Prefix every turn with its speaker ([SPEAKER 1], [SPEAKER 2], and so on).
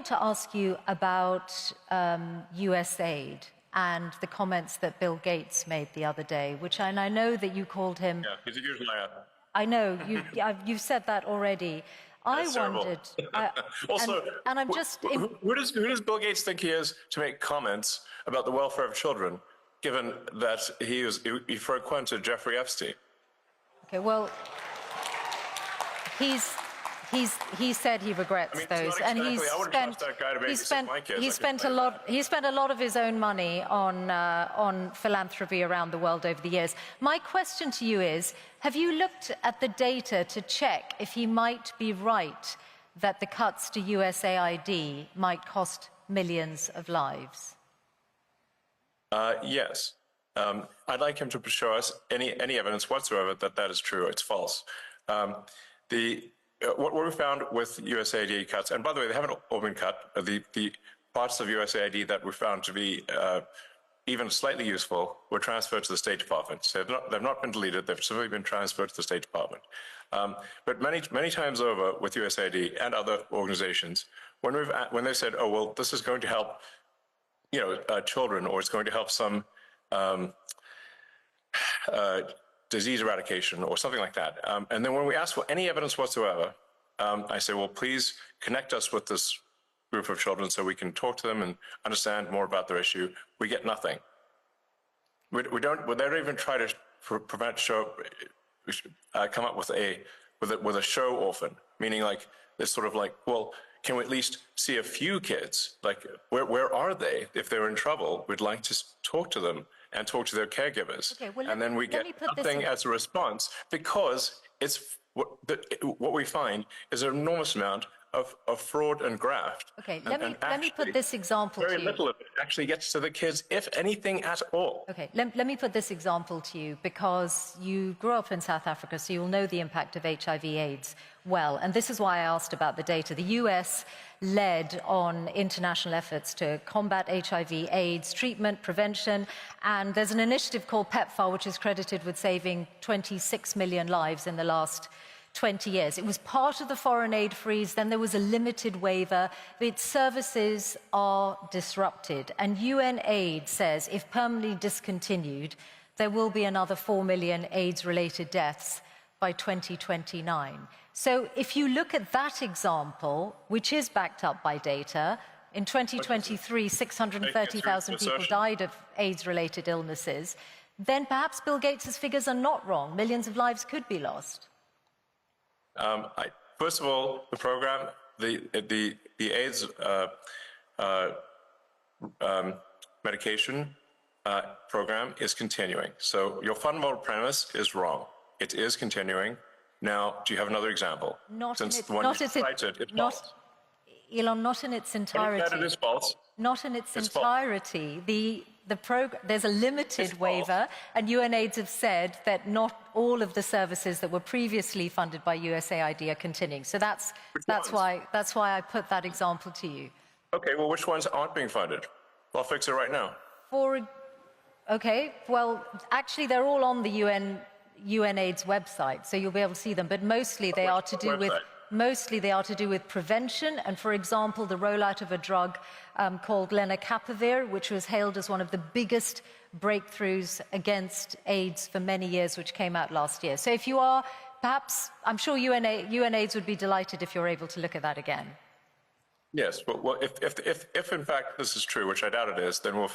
[SPEAKER 1] to ask you about US aid and the comments that Bill Gates made the other day, and I know that you called him...
[SPEAKER 2] Yeah, he's a huge liar.
[SPEAKER 1] I know, you've said that already.
[SPEAKER 2] That's
[SPEAKER 1] I wondered...
[SPEAKER 2] Also,
[SPEAKER 1] and I'm just...
[SPEAKER 2] who does Bill Gates think he is to make comments about the welfare of children, given that he frequented Jeffrey Epstein?
[SPEAKER 1] Okay, well, he said he regrets those, and he spent a lot of his own money on philanthropy around the world over the years. My question to you is, have you looked at the data to check if he might be right that the cuts to USAID might cost millions of lives?
[SPEAKER 2] Yes. I'd like him to show us any evidence whatsoever that that is true. It's false. What we found with USAID cuts, and by the way, they haven't all been cut. The parts of USAID that were found to be even slightly useful were transferred to the State Department. So they've not been deleted. They've simply been transferred to the State Department. But many times over with USAID and other organizations, when they said, "Oh well, this is going to help, children, or it's going to help some disease eradication or something like that," and then when we ask for any evidence whatsoever, I say, "Well, please connect us with this group of children so we can talk to them and understand more about their issue." We get nothing. They don't even try to come up with a show orphan, meaning like this sort of like, well, can we at least see a few kids? Like, where are they? If they're in trouble, we'd like to talk to them and talk to their caregivers.
[SPEAKER 1] Okay, well,
[SPEAKER 2] and then we get nothing as a response, because it's what we find is an enormous amount of fraud and graft.
[SPEAKER 1] Okay, let me put this example to you.
[SPEAKER 2] Very little of it actually gets to the kids, if anything at all.
[SPEAKER 1] Okay, let me put this example to you, because you grew up in South Africa, so you'll know the impact of HIV/AIDS well. And this is why I asked about the data. The US led on international efforts to combat HIV/AIDS treatment, prevention, and there's an initiative called PEPFAR, which is credited with saving 26 million lives in the last 20 years. It was part of the foreign aid freeze, then there was a limited waiver. Its services are disrupted, and UN aid says if permanently discontinued, there will be another 4 million AIDS-related deaths by 2029. So if you look at that example, which is backed up by data, in 2023, 630,000 people died of AIDS-related illnesses, then perhaps Bill Gates' figures are not wrong. Millions of lives could be lost.
[SPEAKER 2] First of all, the program, the AIDS medication program is continuing. So your fundamental premise is wrong. It is continuing. Now, do you have another example?
[SPEAKER 1] Elon, not in its entirety.
[SPEAKER 2] It is false.
[SPEAKER 1] Not in its entirety. There's a limited waiver, and UNAIDS have said that not all of the services that were previously funded by USAID are continuing. So that's why I put that example to you.
[SPEAKER 2] Okay, well, which ones aren't being funded? I'll fix it right now.
[SPEAKER 1] Okay, well, actually, they're all on the UNAIDS website, so you'll be able to see them. But mostly they are to do with prevention, and for example, the rollout of a drug called lenacapavir, which was hailed as one of the biggest breakthroughs against AIDS for many years, which came out last year. So if you are, perhaps, I'm sure UNAIDS would be delighted if you're able to look at that again.
[SPEAKER 2] Yes, well, if in fact this is true, which I doubt it is, then we'll